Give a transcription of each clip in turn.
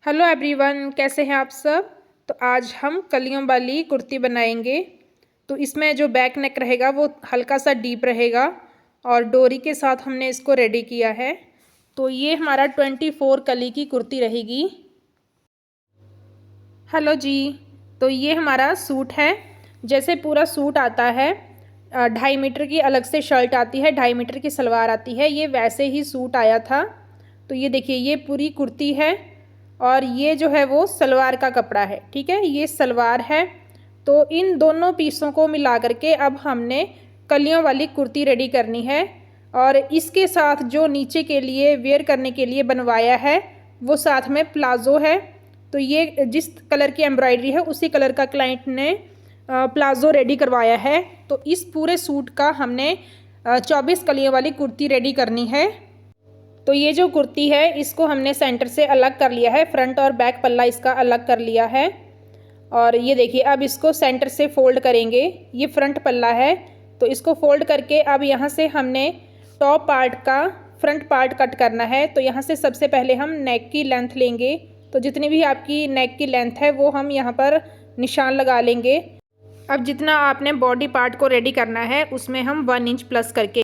Hello everyone, कैसे हैं आप सब। तो आज हम कलियों वाली कुर्ती बनाएंगे। तो इसमें जो बैक नेक रहेगा वो हल्का सा डीप रहेगा और डोरी के साथ हमने इसको रेडी किया है। तो ये हमारा 24 कली की कुर्ती रहेगी। हेलो जी। तो ये हमारा सूट है। जैसे पूरा सूट आता है 2.5 मीटर की अलग से शर्ट आती है, 2.5 मीटर की सलवार आती है, ये वैसे ही सूट आया था। तो ये देखिए, ये पूरी कुर्ती है और ये जो है वो सलवार का कपड़ा है। ठीक है, ये सलवार है। तो इन दोनों पीसों को मिला करके अब हमने कलियों वाली कुर्ती रेडी करनी है। और इसके साथ जो नीचे के लिए वेयर करने के लिए बनवाया है वो साथ में प्लाज़ो है। तो ये जिस कलर की एम्ब्रॉयडरी है उसी कलर का क्लाइंट ने प्लाज़ो रेडी करवाया है। तो इस पूरे सूट का हमने 24 कलियों वाली कुर्ती रेडी करनी है। तो ये जो कुर्ती है इसको हमने सेंटर से अलग कर लिया है, फ्रंट और बैक पल्ला इसका अलग कर लिया है। और ये देखिए, अब इसको सेंटर से फोल्ड करेंगे। ये फ्रंट पल्ला है, तो इसको फोल्ड करके अब यहाँ से हमने टॉप पार्ट का फ्रंट पार्ट कट करना है। तो यहाँ से सबसे पहले हम नेक की लेंथ लेंगे। तो जितनी भी आपकी नेक की लेंथ है वो हम यहाँ पर निशान लगा लेंगे। अब जितना आपने बॉडी पार्ट को रेडी करना है उसमें हम 1 इंच प्लस करके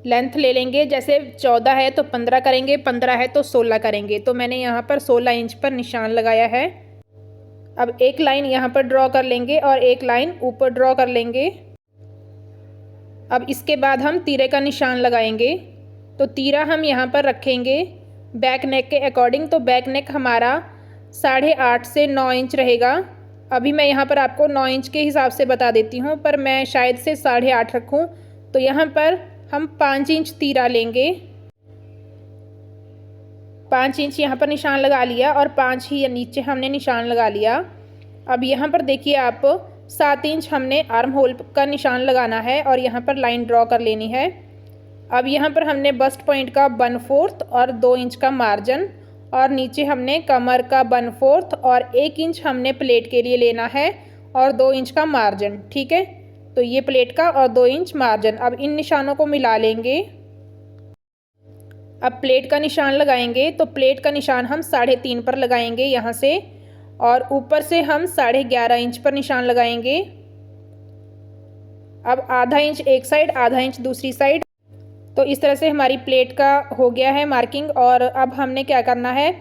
लेंथ ले लेंगे। जैसे 14 है तो 15 करेंगे, 15 है तो 16 करेंगे। तो मैंने यहाँ पर 16 इंच पर निशान लगाया है। अब एक लाइन यहाँ पर ड्रॉ कर लेंगे और एक लाइन ऊपर ड्रॉ कर लेंगे। अब इसके बाद हम तीरे का निशान लगाएंगे। तो तीरा हम यहाँ पर रखेंगे बैक नेक के अकॉर्डिंग। तो बैक नेक हमारा 8.5 से 9 इंच रहेगा। अभी मैं यहाँ पर आपको 9 इंच के हिसाब से बता देती हूँ, पर मैं शायद से 8.5 रखूँ। तो यहाँ पर हम 5 इंच तीरा लेंगे। 5 इंच यहाँ पर निशान लगा लिया और 5 ही नीचे हमने निशान लगा लिया। अब यहाँ पर देखिए आप 7 इंच हमने आर्म होल का निशान लगाना है और यहाँ पर लाइन ड्रॉ कर लेनी है। अब यहाँ पर हमने बस्ट पॉइंट का 1/4 और 2 इंच का मार्जिन, और नीचे हमने कमर का 1/4 और 1 इंच हमने प्लेट के लिए लेना है और 2 इंच का मार्जिन। ठीक है, तो ये प्लेट का और 2 इंच मार्जिन। अब इन निशानों को मिला लेंगे। अब प्लेट का निशान लगाएंगे। तो प्लेट का निशान हम 3.5 पर लगाएंगे यहाँ से, और ऊपर से हम 11.5 इंच पर निशान लगाएंगे। अब आधा इंच एक साइड, आधा इंच दूसरी साइड। तो इस तरह से हमारी प्लेट का हो गया है मार्किंग। और अब हमने क्या करना है,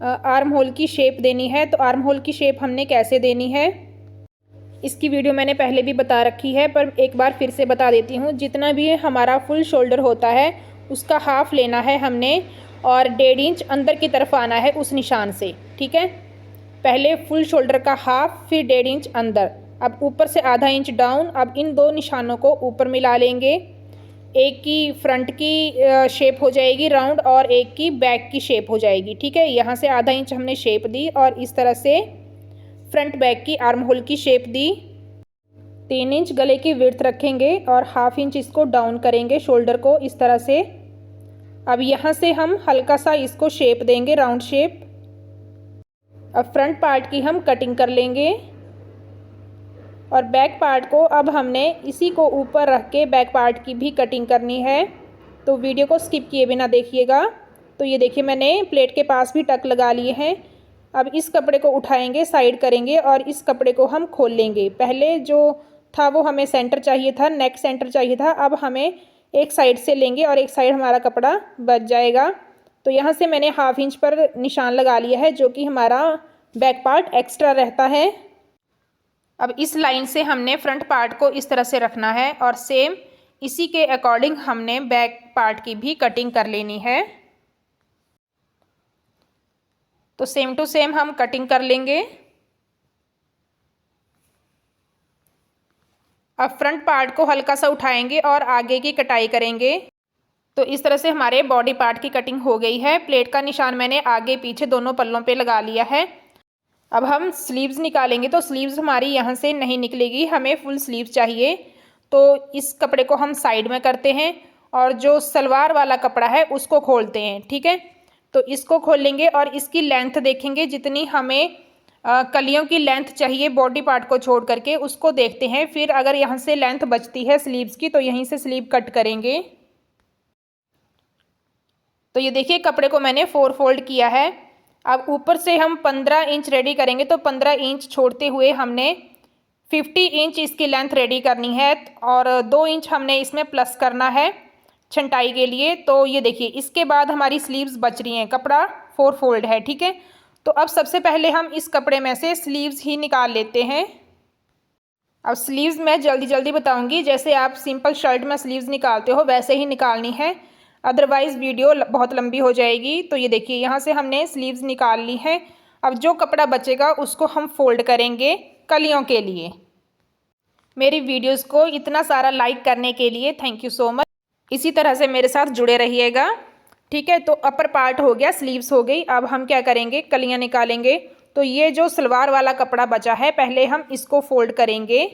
आर्म होल की शेप देनी है। तो आर्म होल की शेप हमने कैसे देनी है इसकी वीडियो मैंने पहले भी बता रखी है, पर एक बार फिर से बता देती हूँ। जितना भी हमारा फुल शोल्डर होता है उसका हाफ लेना है हमने, और 1.5 इंच अंदर की तरफ आना है उस निशान से। ठीक है, पहले फुल शोल्डर का हाफ, फिर 1.5 इंच अंदर। अब ऊपर से आधा इंच डाउन। अब इन दो निशानों को ऊपर मिला लेंगे। एक की फ्रंट की शेप हो जाएगी राउंड और एक की बैक की शेप हो जाएगी। ठीक है, यहाँ से आधा इंच हमने शेप दी और इस तरह से फ्रंट बैक की आर्म होल की शेप दी। 3 इंच गले की विड्थ रखेंगे और हाफ इंच इसको डाउन करेंगे शोल्डर को इस तरह से। अब यहाँ से हम हल्का सा इसको शेप देंगे, राउंड शेप। अब फ्रंट पार्ट की हम कटिंग कर लेंगे और बैक पार्ट को अब हमने इसी को ऊपर रख के बैक पार्ट की भी कटिंग करनी है। तो वीडियो को स्किप किए बिना देखिएगा। तो ये देखिए, मैंने प्लेट के पास भी टक लगा लिए हैं। अब इस कपड़े को उठाएंगे, साइड करेंगे और इस कपड़े को हम खोल लेंगे। पहले जो था वो हमें सेंटर चाहिए था, नेक सेंटर चाहिए था। अब हमें एक साइड से लेंगे और एक साइड हमारा कपड़ा बच जाएगा। तो यहाँ से मैंने हाफ इंच पर निशान लगा लिया है, जो कि हमारा बैक पार्ट एक्स्ट्रा रहता है। अब इस लाइन से हमने फ्रंट पार्ट को इस तरह से रखना है और सेम इसी के अकॉर्डिंग हमने बैक पार्ट की भी कटिंग कर लेनी है। तो सेम टू सेम हम कटिंग कर लेंगे। अब फ्रंट पार्ट को हल्का सा उठाएंगे और आगे की कटाई करेंगे। तो इस तरह से हमारे बॉडी पार्ट की कटिंग हो गई है। प्लेट का निशान मैंने आगे पीछे दोनों पल्लों पे लगा लिया है। अब हम स्लीव्स निकालेंगे। तो स्लीव्स हमारी यहाँ से नहीं निकलेगी, हमें फुल स्लीव्स चाहिए। तो इस कपड़े को हम साइड में करते हैं और जो सलवार वाला कपड़ा है उसको खोलते हैं। ठीक है, तो इसको खोल लेंगे और इसकी लेंथ देखेंगे, जितनी हमें कलियों की लेंथ चाहिए बॉडी पार्ट को छोड़ करके उसको देखते हैं। फिर अगर यहाँ से लेंथ बचती है स्लीव्स की तो यहीं से स्लीव कट करेंगे। तो ये देखिए, कपड़े को मैंने 4 फोल्ड किया है। अब ऊपर से हम 15 इंच रेडी करेंगे, तो 15 इंच छोड़ते हुए हमने 50 इंच इसकी लेंथ रेडी करनी है और 2 इंच हमने इसमें प्लस करना है छंटाई के लिए। तो ये देखिए, इसके बाद हमारी स्लीव्स बच रही हैं, कपड़ा 4 फोल्ड है, ठीक है। तो अब सबसे पहले हम इस कपड़े में से स्लीव्स ही निकाल लेते हैं। अब स्लीव्स मैं जल्दी जल्दी बताऊंगी, जैसे आप सिंपल शर्ट में स्लीव्स निकालते हो वैसे ही निकालनी है, अदरवाइज़ वीडियो बहुत लंबी हो जाएगी। तो ये देखिए, यहाँ से हमने स्लीव्स निकाल ली हैं। अब जो कपड़ा बचेगा उसको हम फोल्ड करेंगे कलियों के लिए। मेरी वीडियोस को इतना सारा लाइक करने के लिए थैंक यू सो मच। इसी तरह से मेरे साथ जुड़े रहिएगा, ठीक है। तो अपर पार्ट हो गया, स्लीव्स हो गई। अब हम क्या करेंगे, कलियाँ निकालेंगे। तो ये जो सलवार वाला कपड़ा बचा है, पहले हम इसको फोल्ड करेंगे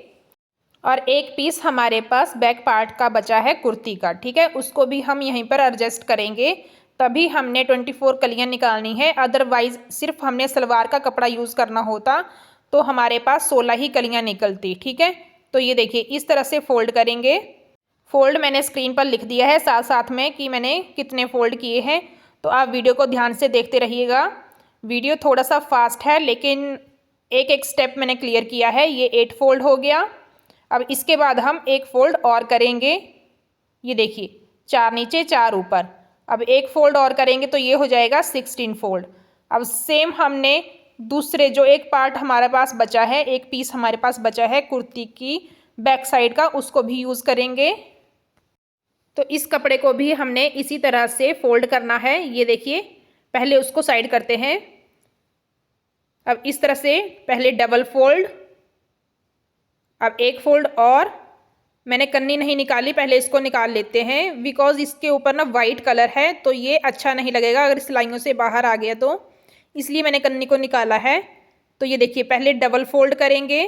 और एक पीस हमारे पास बैक पार्ट का बचा है कुर्ती का, ठीक है, उसको भी हम यहीं पर एडजस्ट करेंगे। तभी हमने 24 कलियाँ निकालनी है, अदरवाइज़ सिर्फ हमने सलवार का कपड़ा यूज़ करना होता तो हमारे पास 16 ही कलियाँ निकलती, ठीक है। तो ये देखिए, इस तरह से फोल्ड करेंगे। फोल्ड मैंने स्क्रीन पर लिख दिया है साथ साथ में कि मैंने कितने फोल्ड किए हैं। तो आप वीडियो को ध्यान से देखते रहिएगा। वीडियो थोड़ा सा फास्ट है लेकिन एक एक स्टेप मैंने क्लियर किया है। ये 8 फोल्ड हो गया। अब इसके बाद हम एक फोल्ड और करेंगे। ये देखिए, 4 नीचे 4 ऊपर। अब एक फोल्ड और करेंगे तो ये हो जाएगा 16 फोल्ड। अब सेम हमने दूसरे जो एक पार्ट हमारे पास बचा है, एक पीस हमारे पास बचा है कुर्ती की बैक साइड का, उसको भी यूज़ करेंगे। तो इस कपड़े को भी हमने इसी तरह से फोल्ड करना है। ये देखिए, पहले उसको साइड करते हैं। अब इस तरह से पहले डबल फोल्ड, अब एक फोल्ड और। मैंने कन्नी नहीं निकाली, पहले इसको निकाल लेते हैं बिकॉज इसके ऊपर ना वाइट कलर है तो ये अच्छा नहीं लगेगा अगर सिलाइयों से बाहर आ गया तो, इसलिए मैंने कन्नी को निकाला है। तो ये देखिए, पहले डबल फोल्ड करेंगे।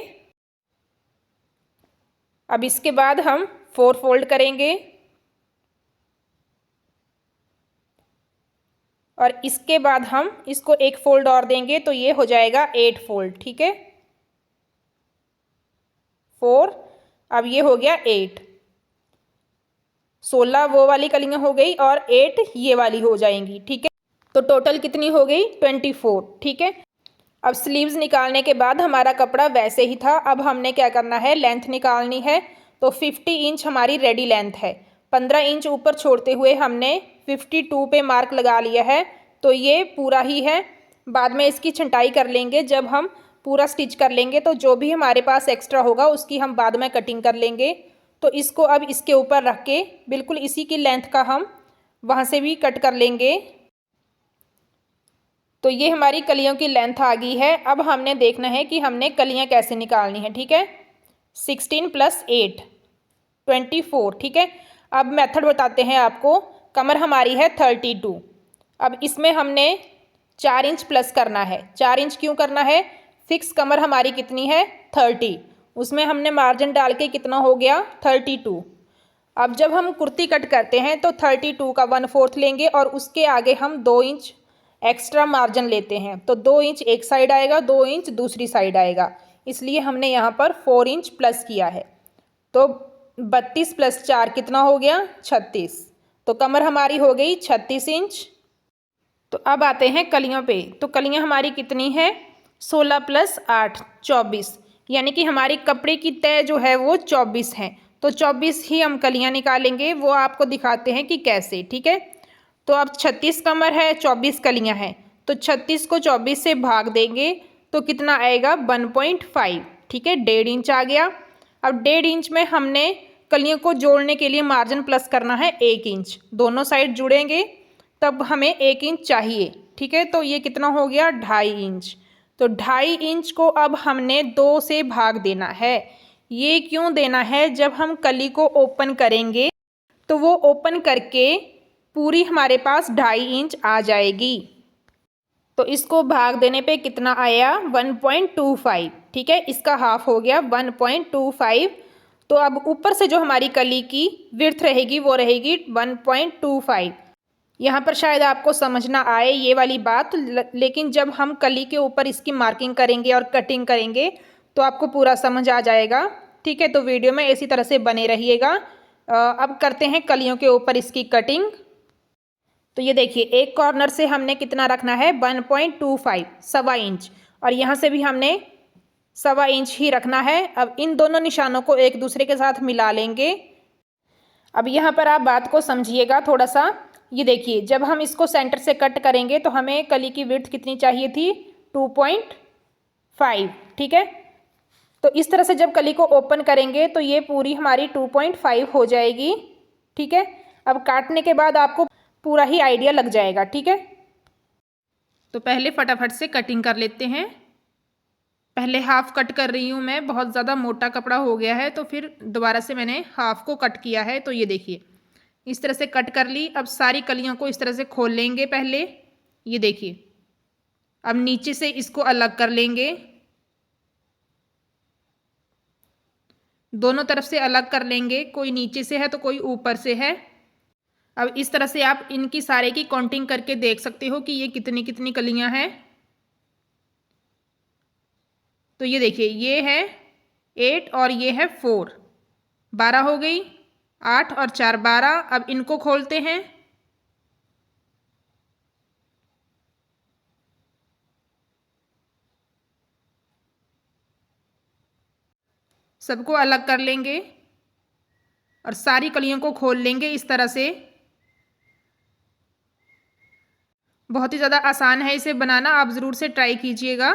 अब इसके बाद हम 4 फोल्ड करेंगे और इसके बाद हम इसको एक फोल्ड और देंगे तो ये हो जाएगा 8 फोल्ड, ठीक है। 4, अब ये हो गया 8। 16 वो वाली कलियाँ हो गई और 8 ये वाली हो जाएंगी, ठीक है। तो टोटल कितनी हो गई, 24, ठीक है। अब स्लीव्स निकालने के बाद हमारा कपड़ा वैसे ही था। अब हमने क्या करना है, लेंथ निकालनी है। तो 50 इंच हमारी रेडी लेंथ है। 15 इंच ऊपर छोड़ते हुए हमने 52 पे मार्क लगा लिया है। तो ये पूरा ही है। बाद में इसकी छंटाई कर लेंगे, जब हम पूरा स्टिच कर लेंगे तो जो भी हमारे पास एक्स्ट्रा होगा उसकी हम बाद में कटिंग कर लेंगे। तो इसको अब इसके ऊपर रख के बिल्कुल इसी की लेंथ का हम वहाँ से भी कट कर लेंगे। तो ये हमारी कलियों की लेंथ आ गई है। अब हमने देखना है कि हमने कलियाँ कैसे निकालनी है, ठीक है। 16 + 8 24, ठीक है। अब मेथड बताते हैं आपको। कमर हमारी है 32। अब इसमें हमने 4 इंच प्लस करना है। 4 इंच क्यों करना है, फिक्स कमर हमारी कितनी है 30, उसमें हमने मार्जिन डाल के कितना हो गया 32। अब जब हम कुर्ती कट करते हैं तो 32 का 1/4 लेंगे और उसके आगे हम 2 इंच एक्स्ट्रा मार्जिन लेते हैं। तो 2 इंच एक साइड आएगा, 2 इंच दूसरी साइड आएगा, इसलिए हमने यहाँ पर 4 इंच प्लस किया है। तो 32 + 4 कितना हो गया 36। तो कमर हमारी हो गई 36 इंच। तो अब आते हैं कलियों पे। तो कलियाँ हमारी कितनी है, 16 + 8 24, यानी कि हमारी कपड़े की तय जो है वो 24 है। तो 24 ही हम कलियाँ निकालेंगे, वो आपको दिखाते हैं कि कैसे, ठीक है। तो अब 36 कमर है, 24 कलियाँ हैं। तो 36 को 24 से भाग देंगे तो कितना आएगा 1.5, ठीक है, 1.5 इंच आ गया। अब 1.5 इंच में हमने कलियों को जोड़ने के लिए मार्जिन प्लस करना है 1 इंच। दोनों साइड जुड़ेंगे तब हमें 1 इंच चाहिए, ठीक है। तो ये कितना हो गया 2.5 इंच। तो 2.5 इंच को अब हमने 2 से भाग देना है। ये क्यों देना है, जब हम कली को ओपन करेंगे तो वो ओपन करके पूरी हमारे पास 2.5 इंच आ जाएगी। तो इसको भाग देने पे कितना आया 1.25, ठीक है, इसका हाफ हो गया 1.25। तो अब ऊपर से जो हमारी कली की विड्थ रहेगी वो रहेगी 1.25। यहाँ पर शायद आपको समझ ना आए ये वाली बात, लेकिन जब हम कली के ऊपर इसकी मार्किंग करेंगे और कटिंग करेंगे तो आपको पूरा समझ आ जाएगा, ठीक है। तो वीडियो में इसी तरह से बने रहिएगा। अब करते हैं कलियों के ऊपर इसकी कटिंग। तो ये देखिए एक कॉर्नर से हमने कितना रखना है 1.25 सवा इंच, और यहाँ से भी हमने सवा इंच ही रखना है। अब इन दोनों निशानों को एक दूसरे के साथ मिला लेंगे। अब यहाँ पर आप बात को समझिएगा थोड़ा सा। ये देखिए जब हम इसको सेंटर से कट करेंगे तो हमें कली की विड्थ कितनी चाहिए थी 2.5, ठीक है। तो इस तरह से जब कली को ओपन करेंगे तो ये पूरी हमारी 2.5 हो जाएगी, ठीक है। अब काटने के बाद आपको पूरा ही आइडिया लग जाएगा, ठीक है। तो पहले फटाफट से कटिंग कर लेते हैं। पहले हाफ कट कर रही हूँ मैं, बहुत ज़्यादा मोटा कपड़ा हो गया है तो फिर दोबारा से मैंने हाफ को कट किया है। तो ये देखिए इस तरह से कट कर ली। अब सारी कलियों को इस तरह से खोल लेंगे पहले। ये देखिए अब नीचे से इसको अलग कर लेंगे, दोनों तरफ से अलग कर लेंगे, कोई नीचे से है तो कोई ऊपर से है। अब इस तरह से आप इनकी सारे की काउंटिंग करके देख सकते हो कि ये कितनी कितनी कलियां हैं। तो ये देखिए ये है 8 और ये है 4, 12 हो गई। 8 और 4 12। अब इनको खोलते हैं। सबको अलग कर लेंगे और सारी कलियों को खोल लेंगे इस तरह से। बहुत ही ज़्यादा आसान है इसे बनाना, आप ज़रूर से ट्राई कीजिएगा।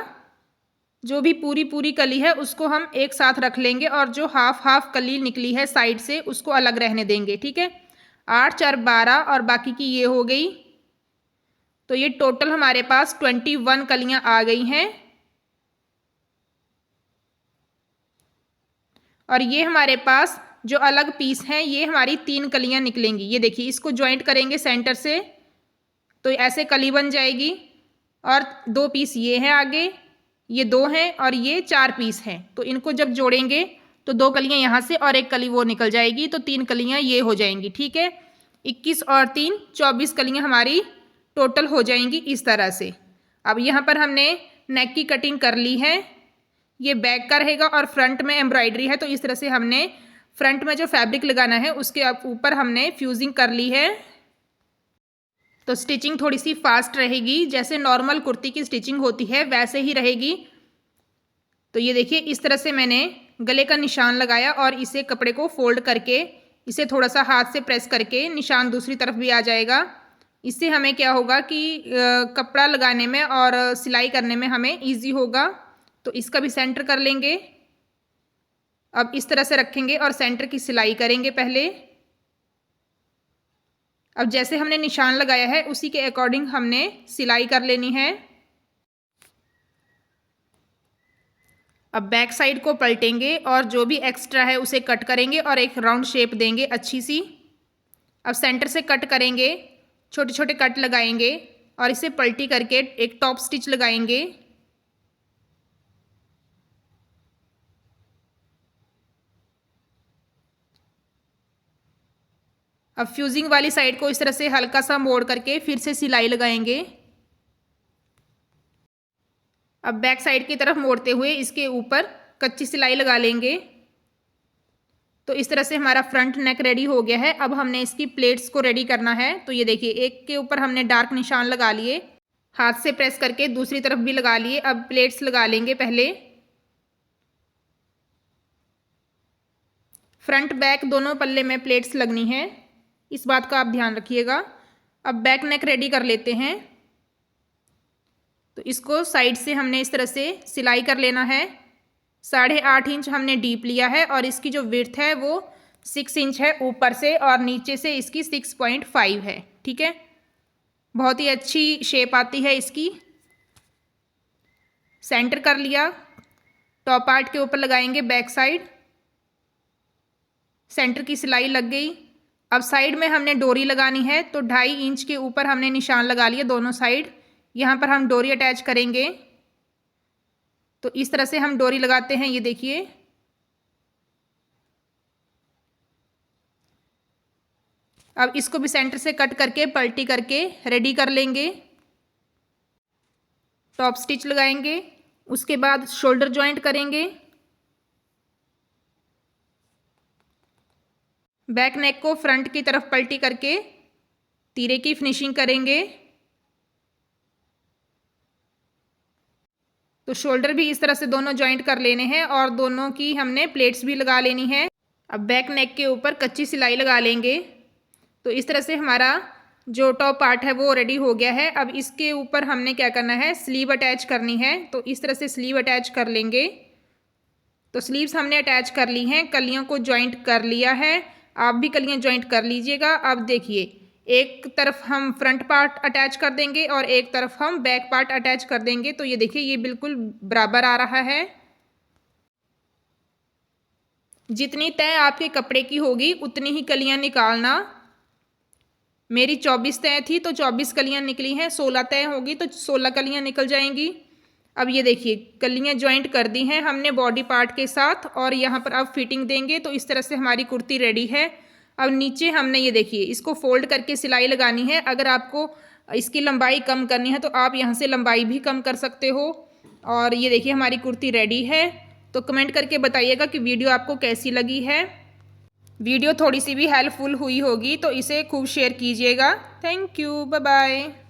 जो भी पूरी पूरी कली है उसको हम एक साथ रख लेंगे और जो हाफ हाफ कली निकली है साइड से उसको अलग रहने देंगे, ठीक है। 8 4 12 और बाकी की ये हो गई। तो ये टोटल हमारे पास 21 कलियां आ गई हैं। और ये हमारे पास जो अलग पीस हैं ये हमारी 3 कलियां निकलेंगी। ये देखिए इसको ज्वाइंट करेंगे सेंटर से तो ऐसे कली बन जाएगी। और 2 पीस ये हैं आगे, ये 2 हैं और ये 4 पीस हैं। तो इनको जब जोड़ेंगे तो 2 कलियां यहाँ से और 1 कली वो निकल जाएगी, तो 3 कलियां ये हो जाएंगी, ठीक है। 21 और 3 24 कलियां हमारी टोटल हो जाएंगी इस तरह से। अब यहाँ पर हमने नेक की कटिंग कर ली है। ये बैक का रहेगा और फ्रंट में एम्ब्रॉयडरी है, तो इस तरह से हमने फ्रंट में जो फैब्रिक लगाना है उसके ऊपर हमने फ्यूजिंग कर ली है। तो स्टिचिंग थोड़ी सी फास्ट रहेगी, जैसे नॉर्मल कुर्ती की स्टिचिंग होती है वैसे ही रहेगी। तो ये देखिए इस तरह से मैंने गले का निशान लगाया और इसे कपड़े को फोल्ड करके इसे थोड़ा सा हाथ से प्रेस करके निशान दूसरी तरफ भी आ जाएगा। इससे हमें क्या होगा कि कपड़ा लगाने में और सिलाई करने में हमें ईजी होगा। तो इसका भी सेंटर कर लेंगे। अब इस तरह से रखेंगे और सेंटर की सिलाई करेंगे पहले। अब जैसे हमने निशान लगाया है उसी के अकॉर्डिंग हमने सिलाई कर लेनी है। अब बैक साइड को पलटेंगे और जो भी एक्स्ट्रा है उसे कट करेंगे और एक राउंड शेप देंगे अच्छी सी। अब सेंटर से कट करेंगे, छोटे छोटे कट लगाएंगे और इसे पलटी करके एक टॉप स्टिच लगाएंगे। अब फ्यूजिंग वाली साइड को इस तरह से हल्का सा मोड़ करके फिर से सिलाई लगाएंगे। अब बैक साइड की तरफ मोड़ते हुए इसके ऊपर कच्ची सिलाई लगा लेंगे। तो इस तरह से हमारा फ्रंट नेक रेडी हो गया है। अब हमने इसकी प्लेट्स को रेडी करना है। तो ये देखिए एक के ऊपर हमने डार्क निशान लगा लिए, हाथ से प्रेस करके दूसरी तरफ भी लगा लिए। अब प्लेट्स लगा लेंगे पहले। फ्रंट बैक दोनों पल्ले में प्लेट्स लगनी है, इस बात का आप ध्यान रखिएगा। अब बैक नेक रेडी कर लेते हैं। तो इसको साइड से हमने इस तरह से सिलाई कर लेना है। 8.5 इंच हमने डीप लिया है और इसकी जो विड्थ है वो 6 इंच है ऊपर से, और नीचे से इसकी 6.5 है, ठीक है। बहुत ही अच्छी शेप आती है इसकी। सेंटर कर लिया, टॉप पार्ट के ऊपर लगाएंगे बैक साइड, सेंटर की सिलाई लग गई। अब साइड में हमने डोरी लगानी है, तो 2.5 इंच के ऊपर हमने निशान लगा लिए दोनों साइड। यहाँ पर हम डोरी अटैच करेंगे। तो इस तरह से हम डोरी लगाते हैं, ये देखिए। अब इसको भी सेंटर से कट करके पलटी करके रेडी कर लेंगे। टॉप स्टिच लगाएंगे, उसके बाद शोल्डर जॉइंट करेंगे। बैक नेक को फ्रंट की तरफ पलटी करके तीरे की फिनिशिंग करेंगे। तो शोल्डर भी इस तरह से दोनों जॉइंट कर लेने हैं और दोनों की हमने प्लेट्स भी लगा लेनी है। अब बैक नेक के ऊपर कच्ची सिलाई लगा लेंगे। तो इस तरह से हमारा जो टॉप पार्ट है वो रेडी हो गया है। अब इसके ऊपर हमने क्या करना है, स्लीव अटैच करनी है। तो इस तरह से स्लीव अटैच कर लेंगे। तो स्लीव्स हमने अटैच कर ली हैं, कलियों को जॉइंट कर लिया है। आप भी कलियां जॉइंट कर लीजिएगा। अब देखिए, एक तरफ हम फ्रंट पार्ट अटैच कर देंगे और एक तरफ हम बैक पार्ट अटैच कर देंगे। तो ये देखिए, ये बिल्कुल बराबर आ रहा है। जितनी तय आपके कपड़े की होगी उतनी ही कलियां निकालना। मेरी 24 तय थी तो 24 कलियां निकली हैं। 16 तय होगी तो 16 कलियां निकल जाएंगी। अब ये देखिए, कलियां जॉइंट कर दी हैं हमने बॉडी पार्ट के साथ और यहाँ पर अब फिटिंग देंगे। तो इस तरह से हमारी कुर्ती रेडी है। अब नीचे हमने ये देखिए, इसको फोल्ड करके सिलाई लगानी है। अगर आपको इसकी लंबाई कम करनी है तो आप यहाँ से लंबाई भी कम कर सकते हो। और ये देखिए, हमारी कुर्ती रेडी है। तो कमेंट करके बताइएगा कि वीडियो आपको कैसी लगी है। वीडियो थोड़ी सी भी हेल्पफुल हुई होगी तो इसे खूब शेयर कीजिएगा। Thank you, bye bye.